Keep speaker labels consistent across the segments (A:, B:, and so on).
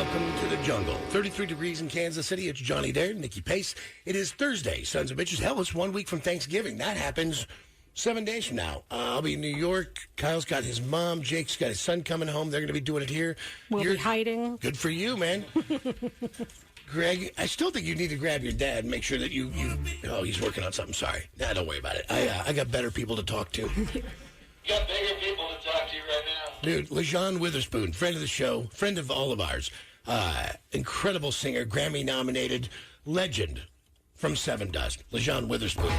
A: welcome to the jungle. 33 degrees in Kansas City. It's Johnny Dare, Nycki Pace. It is Thursday, sons of bitches. Hell, it's 1 week from Thanksgiving. That happens 7 days from now. I'll be in New York. Kyle's got his mom. Jake's got his son coming home. They're going to be doing it here.
B: We'll be hiding.
A: Good for you, man. Greg, I still think you need to grab your dad and make sure that you oh, he's working on something. Sorry. Nah, don't worry about it. I got better people to talk to.
C: Got bigger people to talk to right now.
A: Dude, Lajon Witherspoon, friend of the show, friend of all of ours. Incredible singer, Grammy-nominated legend from Seven Dust, Lajon Witherspoon.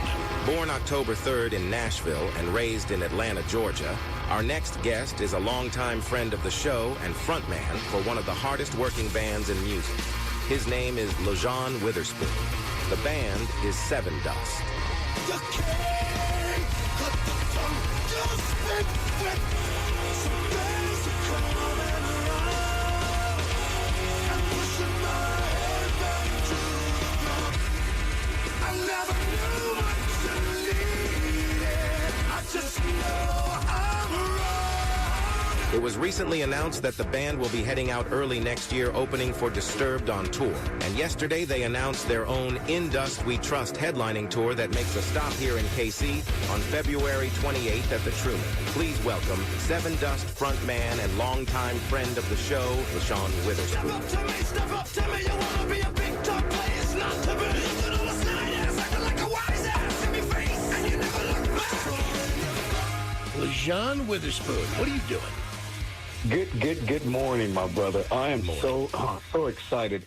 D: Born October 3rd in Nashville and raised in Atlanta, Georgia, our next guest is a longtime friend of the show and frontman for one of the hardest-working bands in music. His name is Lajon Witherspoon. The band is Seven Dust.
E: You can't cut the tongue, just spit with some days to come and around. I'm pushing my head back to the ground. I never knew what you needed. I just know I'm wrong.
D: It was recently announced that the band will be heading out early next year, opening for Disturbed on tour. And yesterday they announced their own In Dust We Trust headlining tour that makes a stop here in KC on February 28th at the Truman. Please welcome Seven Dust frontman and longtime friend of the show, Lajon Witherspoon.
E: Step up to me, you wanna be a big top player, it's not to be. Looking on the side ass, acting like a wise ass in me face, and you never look back.
A: Lajon Witherspoon, what are you doing?
F: Good morning, my brother. I am so excited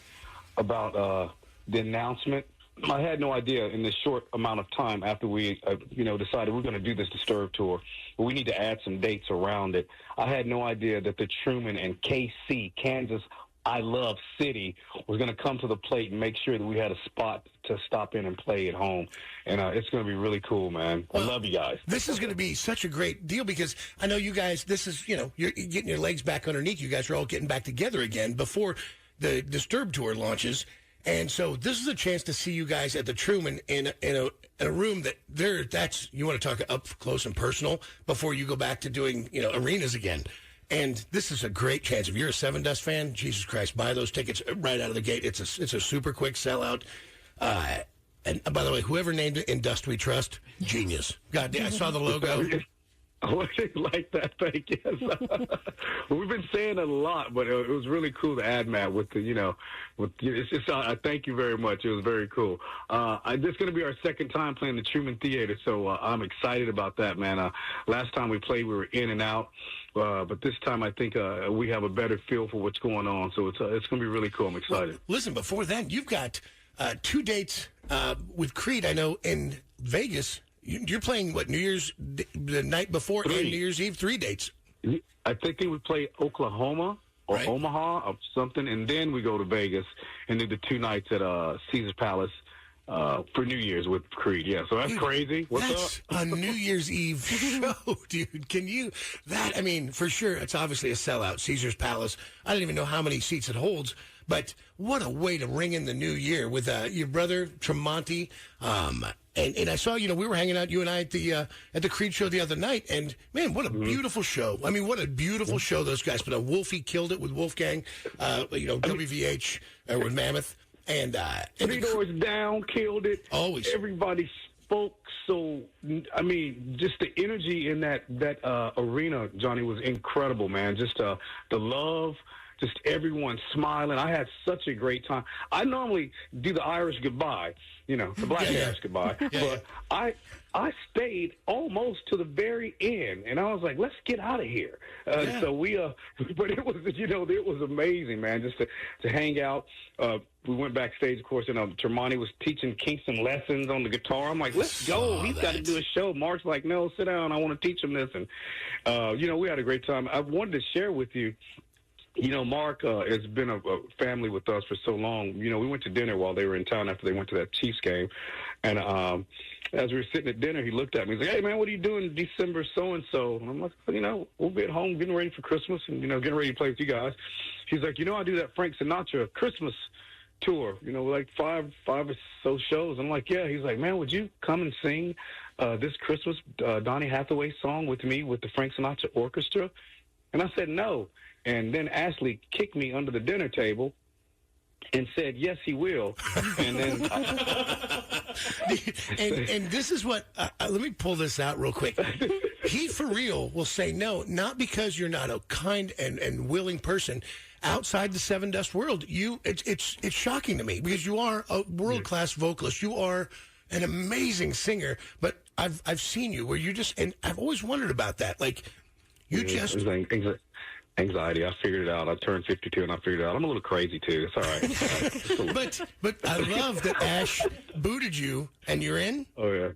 F: about the announcement. I had no idea in this short amount of time after we, decided we're going to do this Disturbed tour, but we need to add some dates around it. I had no idea that the Truman and KC, Kansas, I Love City, was going to come to the plate and make sure that we had a spot to stop in and play at home. And it's going to be really cool, man. I love you guys.
A: This is going to be such a great deal because I know you guys, this is, you're getting your legs back underneath. You guys are all getting back together again before the Disturbed tour launches. And so this is a chance to see you guys at the Truman in a room that's, you want to talk up close and personal before you go back to doing, arenas again. And this is a great chance. If you're a Seven Dust fan, Jesus Christ, buy those tickets right out of the gate. It's a super quick sellout. And by the way, whoever named it In Dust We Trust, genius. God damn, I saw the logo.
F: Like that, thank you. We've been saying it a lot, but it was really cool to add, Matt, with the, I thank you very much. It was very cool. This is going to be our second time playing the Truman Theater, so I'm excited about that, man. Last time we played, we were in and out, but this time I think we have a better feel for what's going on, so it's going to be really cool. I'm excited.
A: Well, listen, before then, you've got 2 dates with Creed, I know, in Vegas. You're playing, what, New Year's, the night before
F: 3.
A: and New Year's Eve, 3 dates.
F: I think they would play Oklahoma or
A: Right.
F: Omaha or something, and then we go to Vegas and do the 2 nights at Caesar's Palace for New Year's with Creed. Yeah, so that's crazy. What's
A: That's
F: up?
A: a New Year's Eve show, dude. For sure, it's obviously a sellout, Caesar's Palace. I don't even know how many seats it holds, but what a way to ring in the new year with your brother, Tremonti. And I saw, we were hanging out, you and I, at the Creed show the other night, and, man, what a beautiful show. I mean, what a beautiful show those guys put on. Wolfie killed it with Wolfgang, WVH, with Mammoth. And
F: 3 Doors Down killed it.
A: Always.
F: Everybody spoke so, I mean, just the energy in that arena, Johnny, was incredible, man. Just the love. Just everyone smiling. I had such a great time. I normally do the Irish goodbye, the black Irish goodbye. But I stayed almost to the very end, and I was like, let's get out of here. So but it was amazing, man, just to hang out. We went backstage, of course, and Tremonti was teaching Kingston lessons on the guitar. I'm like, let's go. He's got to do a show. Mark's like, no, sit down. I want to teach him this. And, we had a great time. I wanted to share with you, Mark has been a family with us for so long. We went to dinner while they were in town after they went to that Chiefs game. And as we were sitting at dinner, he looked at me. He's like, hey, man, what are you doing December so-and-so? And I'm like, we'll be at home getting ready for Christmas and, getting ready to play with you guys. He's like, I do that Frank Sinatra Christmas tour, like five or so shows. I'm like, yeah. He's like, man, would you come and sing this Christmas Donny Hathaway song with me with the Frank Sinatra Orchestra? And I said, no. And then Ashley kicked me under the dinner table and said, yes, he will. And then...
A: and this is what, let me pull this out real quick. He, for real, will say no, not because you're not a kind and willing person. Outside the Seven Dust world, it's shocking to me because you are a world-class vocalist. You are an amazing singer, but I've seen you where you just, and I've always wondered about that. Like, you just...
F: It was anxiety. I figured it out. I turned 52 and I figured it out. I'm a little crazy too. It's all right.
A: But I love that Ash booted you and you're in.
F: Oh yeah.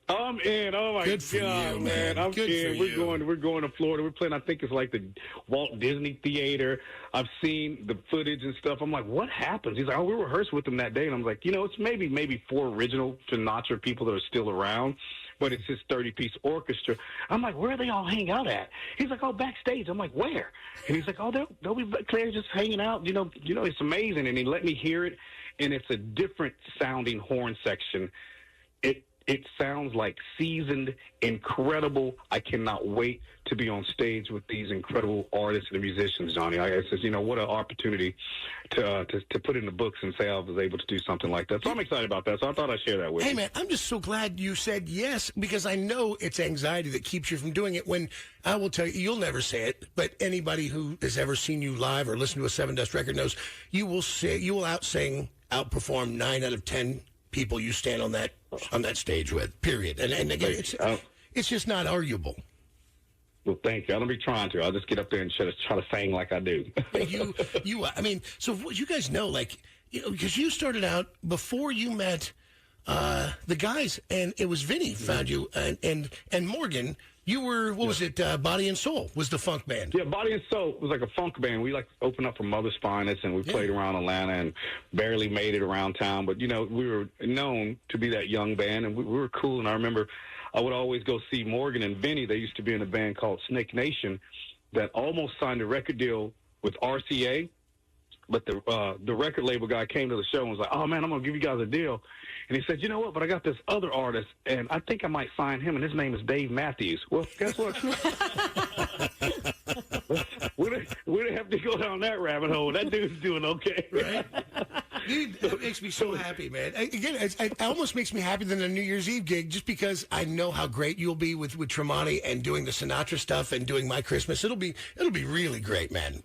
F: I'm in. Oh my
A: Good for
F: God,
A: you,
F: man! I'm
A: Good
F: in.
A: for you.
F: We're going to Florida. We're playing. I think it's like the Walt Disney Theater. I've seen the footage and stuff. I'm like, what happens? He's like, oh, we rehearsed with them that day, and I'm like, it's maybe 4 original Sinatra people that are still around, but it's his 30-piece orchestra. I'm like, where are they all hanging out at? He's like, oh, backstage. I'm like, where? And he's like, oh, they'll be back there just hanging out. It's amazing. And he let me hear it, and it's a different sounding horn section. It sounds like seasoned, incredible. I cannot wait to be on stage with these incredible artists and musicians, Johnny. It's just, what an opportunity to put in the books and say I was able to do something like that. So I'm excited about that. So I thought I'd share that with you.
A: Hey, man, I'm just so glad you said yes because I know it's anxiety that keeps you from doing it. When I will tell you, you'll never say it, but anybody who has ever seen you live or listened to a Seven Dust record knows you will outperform 9 out of 10 people you stand on that stage with, period. And again, it's just not arguable.
F: Well, thank you. I don't be trying to. I'll just get up there and try to sing like I do.
A: So what you guys know, because you started out before you met the guys, and it was Vinny found you, and Morgan. You were, was it, Body and Soul was the funk band?
F: Yeah, Body and Soul was like a funk band. We opened up for Mother's Finest, and we played around Atlanta and barely made it around town. But, we were known to be that young band, and we were cool. And I remember I would always go see Morgan and Vinny. They used to be in a band called Snake Nation that almost signed a record deal with RCA. But the record label guy came to the show and was like, oh, man, I'm going to give you guys a deal. And he said, you know what, but I got this other artist, and I think I might sign him, and his name is Dave Matthews. Well, guess what? we didn't have to go down that rabbit hole. That dude's doing okay.
A: Right? Dude, that makes me so happy, man. It almost makes me happier than a New Year's Eve gig just because I know how great you'll be with Tremonti and doing the Sinatra stuff and doing My Christmas. It'll be really great, man.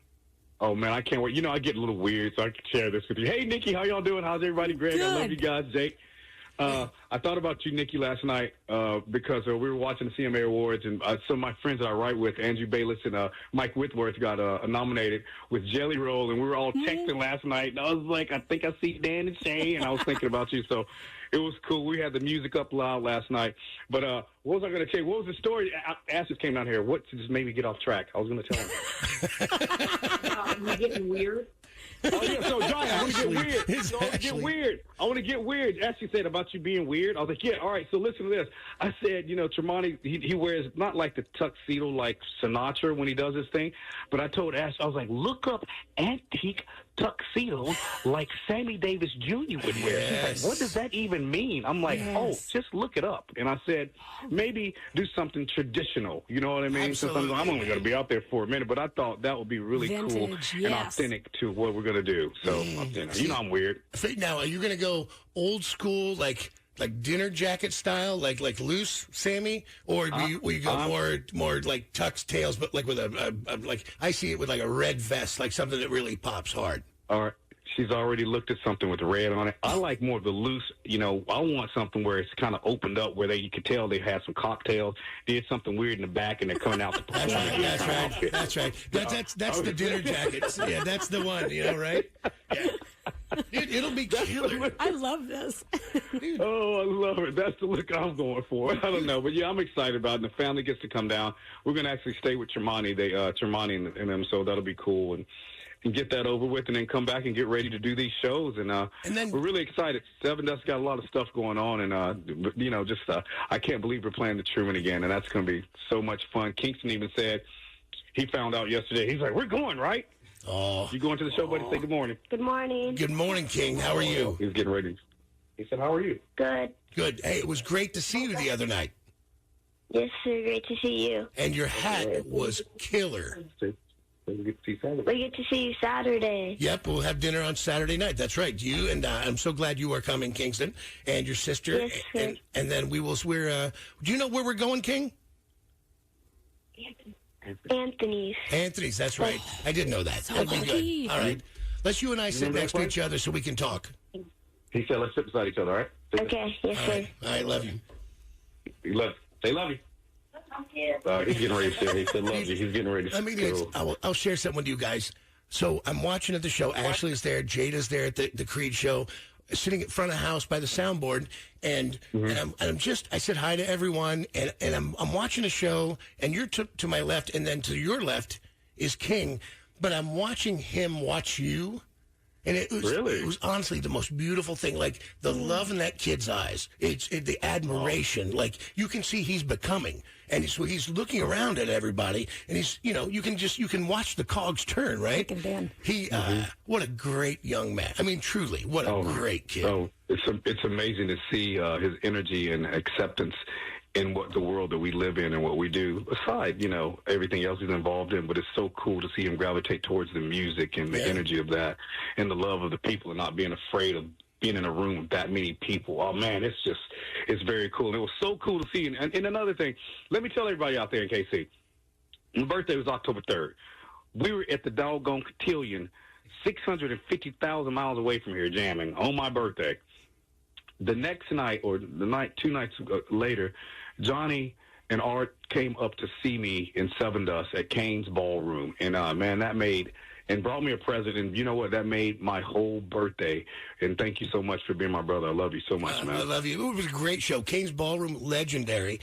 F: Oh, man, I can't wait. I get a little weird, so I can share this with you. Hey, Nycki, how y'all doing? How's everybody? Greg,
B: Good.
F: I love you guys. Jake. I thought about you, Nycki, last night because we were watching the CMA Awards, and some of my friends that I write with, Andrew Bayless and Mike Whitworth, got nominated with Jelly Roll, and we were all texting last night. And I was like, I think I see Dan and Shay, and I was thinking about you. So it was cool. We had the music up loud last night. But what was I going to tell you? What was the story? Ash just came down here. What just made me get off track? I was going to tell him.
B: You're getting weird.
F: Oh, yeah, so, Johnny, I want to get weird. I want to get weird. Ashley said about you being weird. I was like, yeah, all right, so listen to this. I said, Tremonti, he wears not like the tuxedo like Sinatra when he does his thing, but I told Ash, I was like, look up antique tuxedo like Sammy Davis Jr. would wear. She's like, what does that even mean? I'm like, oh, just look it up. And I said, maybe do something traditional. You know what I mean?
A: Absolutely.
F: Since I'm only going to be out there for a minute, but I thought that would be really cool and authentic to what we're going to do. So, I'm weird.
A: Now, are you going to go old school, like dinner jacket style, like loose Sammy, or will you go more like tux tails, but like with a like I see it with like a red vest, like something that really pops hard.
F: All right. She's already looked at something with red on it. I like more of the loose, I want something where it's kind of opened up where you could tell they had some cocktails, did something weird in the back, and they're coming out to perform.
A: That's right. That's the dinner jackets. Yeah, that's the one, right? Yeah. Dude, it'll be killer.
B: I love this.
F: Oh, I love it. That's the look I'm going for. I don't know. But, yeah, I'm excited about it. And the family gets to come down. We're going to actually stay with Tremonti, Tremonti and them, so that'll be cool. And get that over with and then come back and get ready to do these shows. And then we're really excited. Seven Dust got a lot of stuff going on. And, I can't believe we're playing the Truman again. And that's going to be so much fun. Kingston even said he found out yesterday. He's like, we're going, right?
A: Oh.
F: You going to the show, buddy? Say good morning.
G: Good morning.
A: Good morning, King. How are you?
F: He's getting ready. He said, how are you?
G: Good.
A: Good. Hey, it was great to see you the other night.
B: Yes, sir. Great to see you.
A: And your hat was killer.
B: We get to see you Saturday.
A: Yep, we'll have dinner on Saturday night. That's right. You and I'm so glad you are coming, Kingston, and your sister.
B: Yes, sir.
A: And then do you know where we're going, King? Anthony's, that's right. I didn't know that. That'd be good. All right. Let's you and I sit next to each other so we can talk.
G: He said, let's sit beside each other, all right?
B: Okay, yes, sir.
A: All right, love you.
G: Say love you. He's getting ready to say, he said love you. He's getting ready to
A: Let me I'll share something with you guys. So I'm watching at the show. Ashley's there. Jada's there at the Creed show, sitting in front of the house by the soundboard. And I said hi to everyone. And I'm watching a show, and you're to my left, and then to your left is King. But I'm watching him watch you. And it was honestly the most beautiful thing. Like the love in that kid's eyes. It's the admiration. Like you can see he's becoming. And so he's looking around at everybody, and he's, you can watch the cogs turn, right? What a great young man. I mean, truly, what a great kid.
F: Oh, it's amazing to see his energy and acceptance in what the world that we live in and what we do, aside, everything else he's involved in. But it's so cool to see him gravitate towards the music and the energy of that and the love of the people and not being afraid of being in a room with that many people. Oh, man, it's very cool. And it was so cool to see. And another thing, let me tell everybody out there in KC, my birthday was October 3rd. We were at the doggone cotillion 650,000 miles away from here jamming on my birthday. The next night, or two nights later, Johnny and Art came up to see me in Seven Dust at Kane's Ballroom. And, man, that brought me a present. And you know what? That made my whole birthday. And thank you so much for being my brother. I love you so much, man.
A: I love you. It was a great show. Kane's Ballroom, legendary.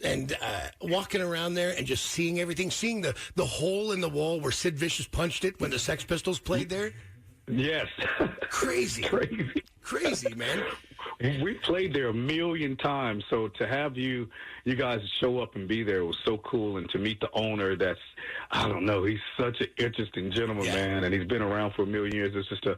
A: And walking around there and just seeing everything, seeing the hole in the wall where Sid Vicious punched it when the Sex Pistols played there.
F: Yes.
A: Crazy, man.
F: We played there 1 million times, so to have you guys show up and be there was so cool, and to meet the owner, I don't know, he's such an interesting gentleman, man, and he's been around for 1 million years. It's just a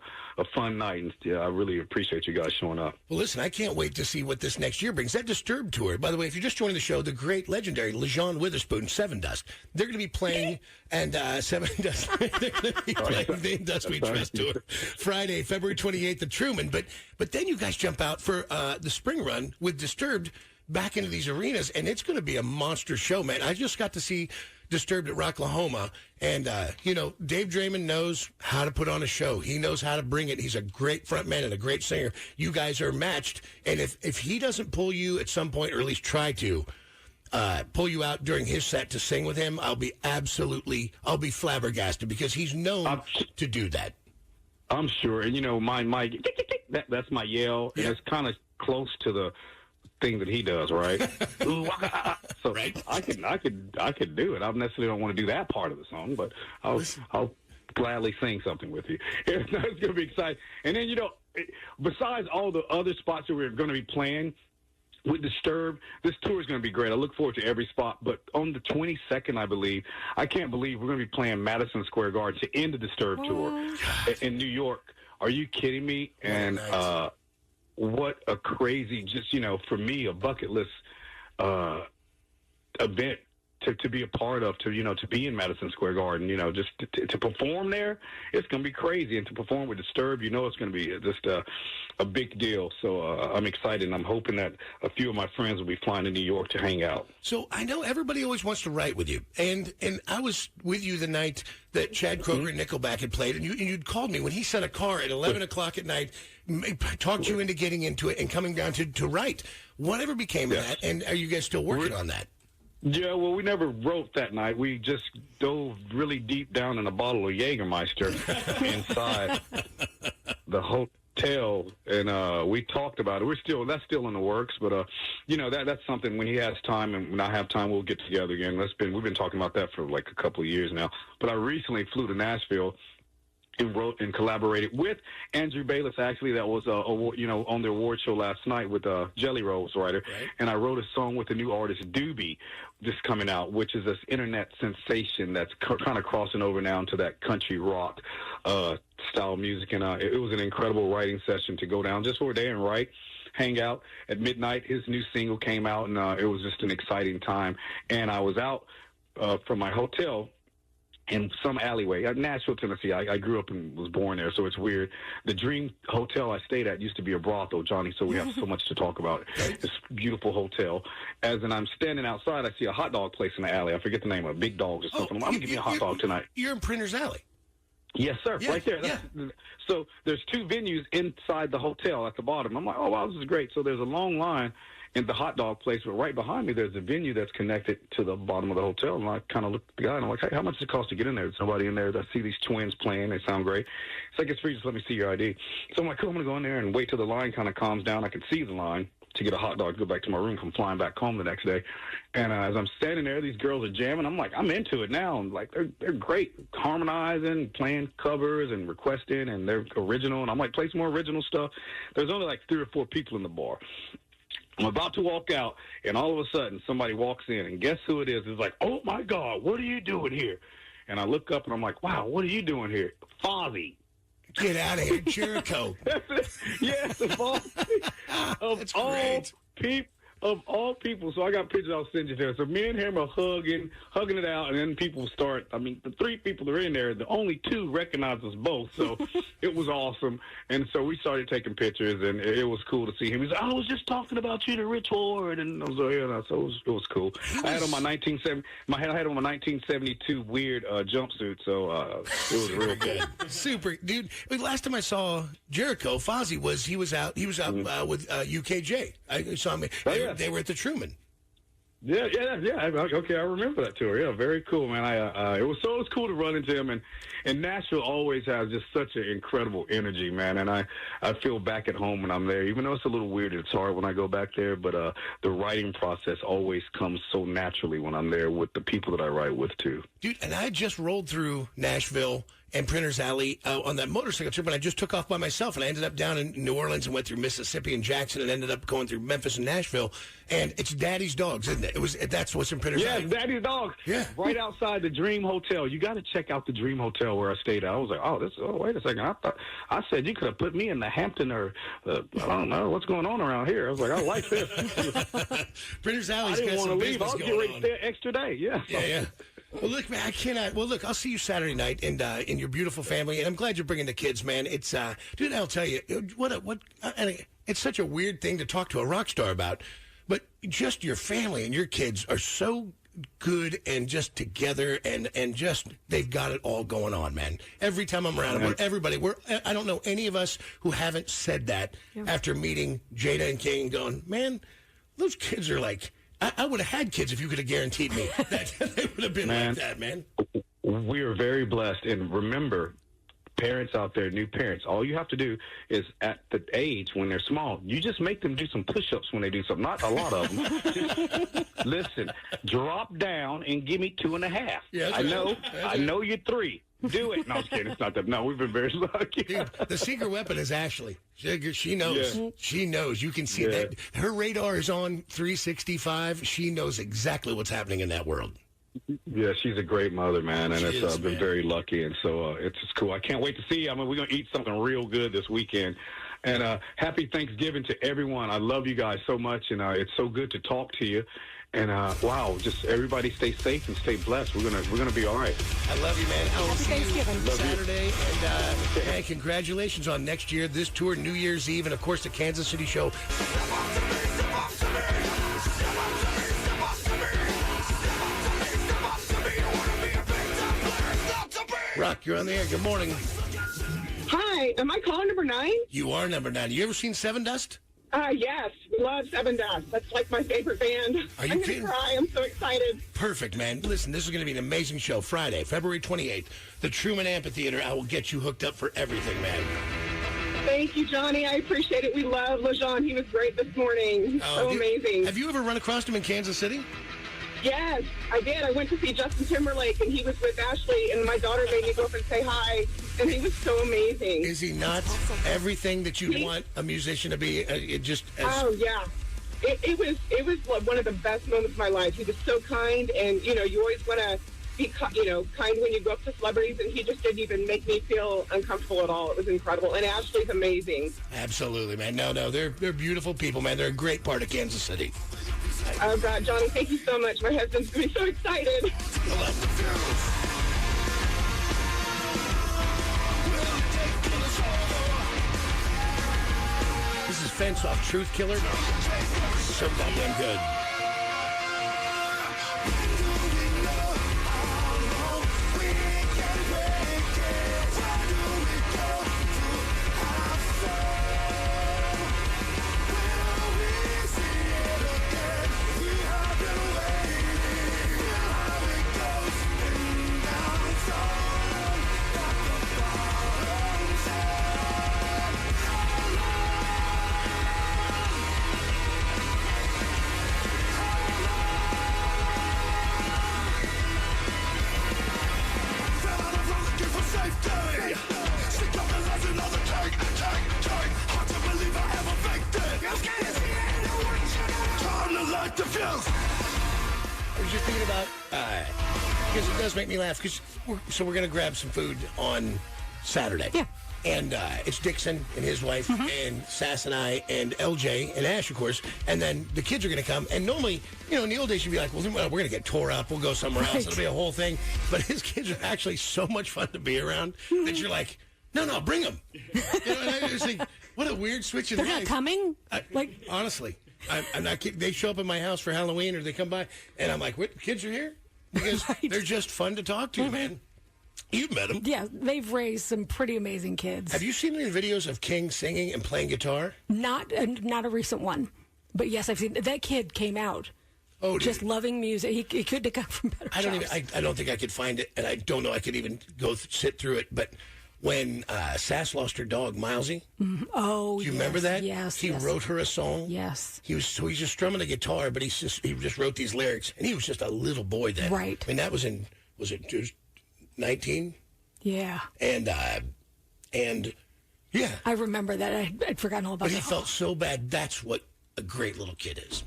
F: fun night, and I really appreciate you guys showing up.
A: Well, listen, I can't wait to see what this next year brings. That Disturbed tour, by the way, if you're just joining the show, the great, legendary Lajon Witherspoon, Seven Dust, they're going to be playing, and Seven Dust, they're going to be playing the In Dust We Trust tour Friday, February 28th at Truman, but then you guys jump out for the spring run with Disturbed back into these arenas, and it's going to be a monster show, man. I just got to see Disturbed at Rocklahoma, and Dave Draymond knows how to put on a show. He knows how to bring it. He's a great frontman and a great singer. You guys are matched, and if he doesn't pull you at some point, or at least try to pull you out during his set to sing with him, I'll be flabbergasted, because he's known to do that.
F: I'm sure, and my that's my yell, and it's kind of close to the thing that he does, right? So right. I could do it. I necessarily don't want to do that part of the song, but I'll gladly sing something with you. It's going to be exciting. And then besides all the other spots that we're going to be playing with Disturbed, this tour is going to be great. I look forward to every spot. But on the 22nd, I can't believe we're going to be playing Madison Square Garden to end the Disturbed tour in New York. Are you kidding me? And what a crazy, just, for me, a bucket list event to be a part of, to be in Madison Square Garden, just to perform there, it's going to be crazy. And to perform with Disturbed, it's going to be just a big deal. So I'm excited, and I'm hoping that a few of my friends will be flying to New York to hang out.
A: So I know everybody always wants to write with you, and I was with you the night that Chad Kroeger and Nickelback had played, and you'd called me when he sent a car at 11 o'clock at night, talked you into getting into it and coming down to write. Whatever became of that, and are you guys still working on that?
F: Yeah, well, we never wrote that night. We just dove really deep down in a bottle of Jägermeister inside the hotel, and we talked about it. That's still in the works, but that's something. When he has time and when I have time, we'll get together again. We've been talking about that for like a couple of years now. But I recently flew to Nashville and wrote and collaborated with Andrew Bayless, actually, that was on the award show last night with Jelly Rolls writer. Right. And I wrote a song with the new artist Doobie just coming out, which is this internet sensation that's kind of crossing over now into that country rock style music. And it was an incredible writing session to go down just for a day and write. hang out at midnight. His new single came out, and it was just an exciting time. And I was out from my hotel in some alleyway, Nashville, Tennessee. I grew up and was born there, so it's weird. The Dream Hotel I stayed at used to be a brothel, Johnny, so we have so much to talk about. This beautiful hotel. As in I'm standing outside, I see a hot dog place in the alley. I forget the name of it, Big Dogs or something. I'm going to give me a hot dog tonight.
A: You're in Printer's Alley.
F: Yes, sir,
A: Yeah,
F: right there. So there's two venues inside the hotel at the bottom. I'm like, oh, wow, this is great. So there's a long line in the hot dog place, but right behind me, there's a venue that's connected to the bottom of the hotel. And I kind of look at the guy, and I'm like, hey, how much does it cost to get in there? There's nobody in there. I see these twins playing. They sound great. It's like, it's free. Just let me see your ID. So I'm like, cool, I'm going to go in there and wait till the line kind of calms down. I can see the line to get a hot dog to go back to my room from flying back home the next day. And as I'm standing there, these girls are jamming. I'm like, I'm into it now. And like, they're great, harmonizing, playing covers and requesting, and they're original. And I'm like, play some more original stuff. There's only like 3 or 4 people in the bar. I'm about to walk out, and all of a sudden, somebody walks in, and guess who it is? It's like, oh, my God, what are you doing here? And I look up, and I'm like, wow, what are you doing here? Fozzy.
A: Get out of here, Jericho.
F: Yes, of all people. So I got pictures I'll send you there. So me and him are hugging it out, and then people start. I mean, the 3 people that are in there, the only 2 recognize us both. So it was awesome. And so we started taking pictures, and it was cool to see him. He's like, I was just talking about you to Rich Ward, and I was like, yeah, so it was cool. I had on my 1972 weird jumpsuit, so it was real cool.
A: Super, dude. Last time I saw Jericho, Fozzy was out with UKJ. I saw him. They were at the Truman.
F: Yeah. Okay, I remember that tour. Yeah, very cool, man. It was cool to run into him, and Nashville always has just such an incredible energy, man. And I feel back at home when I'm there, even though it's a little weird. It's hard when I go back there, but the writing process always comes so naturally when I'm there with the people that I write with too.
A: Dude, and I just rolled through Nashville and Printer's Alley on that motorcycle trip, and I just took off by myself, and I ended up down in New Orleans and went through Mississippi and Jackson, and ended up going through Memphis and Nashville. And it's Daddy's Dogs, isn't it? That's what's in Printer's Alley.
F: Yeah, Daddy's Dogs.
A: Yeah,
F: right outside the Dream Hotel. You got to check out the Dream Hotel where I stayed at. I was like, wait a second. I said you could have put me in the Hampton or I don't know what's going on around here. I was like, I like this.
A: Printer's Alley.
F: I didn't want to leave. I'll get ready to stay an extra day. Yeah.
A: Yeah. Well, look, man, I cannot. Well, look, I'll see you Saturday night, and in your beautiful family, and I'm glad you're bringing the kids, man. It's, dude, I'll tell you, it's such a weird thing to talk to a rock star about, but just your family and your kids are so good and just together, and just they've got it all going on, man. Every time I'm around them, I don't know any of us who haven't said that after meeting Jada and King and going, man, those kids are like. I would have had kids if you could have guaranteed me that they would have been like that, man.
F: We are very blessed. And remember, parents out there, new parents, all you have to do is at the age when they're small, you just make them do some push-ups when they do something. Not a lot of them. Just listen, drop down and give me 2.5. Yeah, I know you're 3. Do it. No, I'm kidding. It's not that. No, we've been very lucky.
A: Dude, the secret weapon is Ashley. She knows. Yeah. She knows. You can see that. Her radar is on 365. She knows exactly what's happening in that world.
F: Yeah, she's a great mother, man, and it's been very lucky, and so it's cool. I can't wait to see you. I mean, we're going to eat something real good this weekend. And happy Thanksgiving to everyone. I love you guys so much, and it's so good to talk to you. And wow, just everybody stay safe and stay blessed. We're gonna be all right.
A: I love you, man. I will see you Saturday, and hey, congratulations on next year, this tour, New Year's Eve, and of course the Kansas City show. Rock, you're on the air. Good morning.
H: Hi, am I caller number 9?
A: You are number 9. You ever seen Seven Dust?
H: Yes, love Seven Dust. That's like my favorite band. I'm going to cry. I'm so excited.
A: Perfect, man. Listen, this is going to be an amazing show. Friday, February 28th, the Truman Amphitheater. I will get you hooked up for everything, man.
H: Thank you, Johnny. I appreciate it. We love Lajon. He was great this morning. So amazing.
A: Have you ever run across him in Kansas City?
H: Yes, I did. I went to see Justin Timberlake, and he was with Ashley, and my daughter made me go up and say hi, and he was so amazing.
A: Is he not everything that you want a musician to be?
H: Oh, yeah. It was one of the best moments of my life. He was so kind, and, you know, you always want to be, kind when you go up to celebrities, and he just didn't even make me feel uncomfortable at all. It was incredible. And Ashley's amazing.
A: Absolutely, man. No, they're beautiful people, man. They're a great part of Kansas City.
H: Oh, God, Johnny, thank you so much. My husband's going to be so excited.
A: This is Fence Off Truth Killer. So goddamn good. I was just thinking about, because it does make me laugh, because we're going to grab some food on Saturday.
I: Yeah.
A: And it's Dixon and his wife and Sass and I and LJ and Ash, of course. And then the kids are going to come. And normally, in the old days, you'd be like, well, we're going to get tore up. We'll go somewhere else. It'll be a whole thing. But his kids are actually so much fun to be around that you're like, no, bring them. And I just think, what a weird switch in life.
I: They're not coming?
A: Honestly. I'm not kidding. They show up at my house for Halloween or they come by, and I'm like, what, kids are here? Because they're just fun to talk to, man. You've met them.
I: Yeah, they've raised some pretty amazing kids.
A: Have you seen any videos of King singing and playing guitar?
I: Not a recent one. But yes, I've seen that kid came out.
A: Oh,
I: just loving music. He could have come from better shops.
A: I don't think I could find it, and I don't know I could even go sit through it, but when Sass lost her dog, Milesy.
I: Oh,
A: do you remember that?
I: Yes.
A: He wrote her a song.
I: Yes.
A: He's just strumming a guitar, but he just wrote these lyrics, and he was just a little boy then.
I: Right.
A: And that was was it 19?
I: Yeah.
A: And yeah.
I: I remember that. I'd forgotten all about that.
A: But he felt so bad. That's what a great little kid is.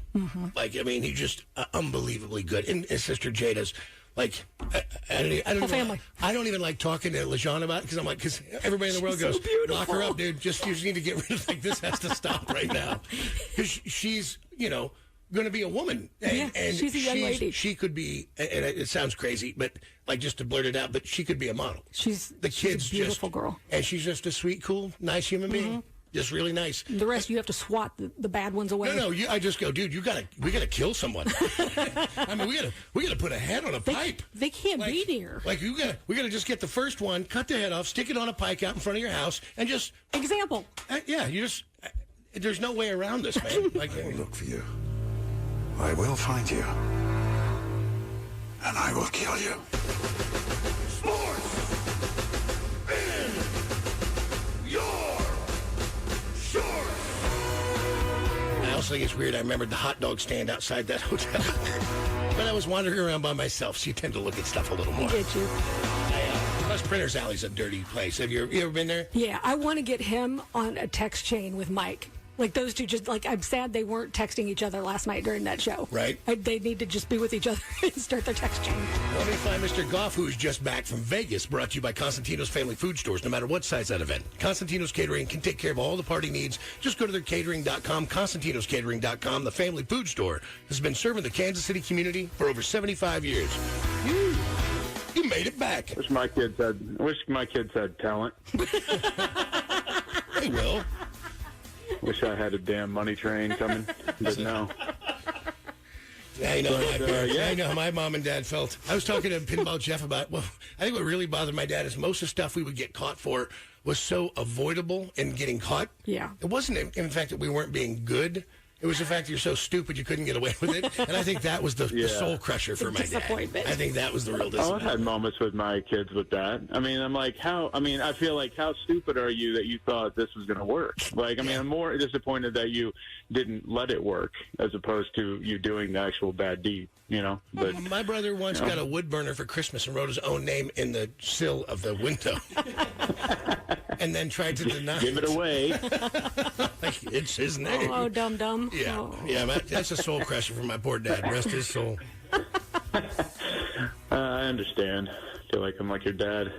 A: Like, I mean, he's just unbelievably good. And his sister Jada's. Like, I don't even like talking to Lajon about it because I'm like, because everybody in the world goes, lock her up, dude. You just need to get rid of, like, this has to stop right now. Because she's, going to be a woman. And
I: she's a young lady.
A: She could be, and it sounds crazy, but like just to blurt it out, but she could be a model.
I: She's a beautiful girl.
A: And she's just a sweet, cool, nice human being. Just really nice.
I: The rest you have to swat the bad ones away.
A: No, I just go, dude. We gotta kill someone. I mean, we gotta put a head on a pipe.
I: They can't be near.
A: Like we gotta just get the first one, cut the head off, stick it on a pike out in front of your house, and just
I: example.
A: There's no way around this, man. Like,
E: I will look for you. I will find you, and I will kill you. Sports in your shorts.
A: I also think it's weird. I remembered the hot dog stand outside that hotel. But I was wandering around by myself, so you tend to look at stuff a little more.
I: I get you.
A: Plus, Printer's Alley's a dirty place. Have you ever been there?
I: Yeah, I want to get him on a text chain with Mike. Like, those two just, like, I'm sad they weren't texting each other last night during that show.
A: Right.
I: They need to just be with each other and start their text chain.
A: Let me find Mr. Gough, who's just back from Vegas, brought to you by Constantino's Family Food Stores, no matter what size that event. Constantino's Catering can take care of all the party needs. Just go to their catering.com, constantinoscatering.com. The Family Food Store has been serving the Kansas City community for over 75 years. You made it back.
F: I wish my kids had talent.
A: They will.
F: Wish I had a damn money train coming, but no.
A: Yeah, I know how my mom and dad felt. I was talking to Pinball Jeff about, I think what really bothered my dad is most of the stuff we would get caught for was so avoidable in getting caught.
I: Yeah.
A: It wasn't, in fact, that we weren't being good. It was the fact that you're so stupid you couldn't get away with it. And I think that was the soul crusher for my dad. I think that was the real disappointment.
F: I've had moments with my kids with that. I mean, I'm like, I feel like, how stupid are you that you thought this was going to work? Like, I mean, I'm more disappointed that you didn't let it work as opposed to you doing the actual bad deed, But
A: my brother once got a wood burner for Christmas and wrote his own name in the sill of the window. And then tried to deny
F: Give it away.
A: Like, it's his name.
I: Oh, dum-dum.
A: Yeah,
I: oh.
A: Yeah, that's a soul crusher for my poor dad. Rest his soul.
F: I
J: understand. I feel like I'm like your dad.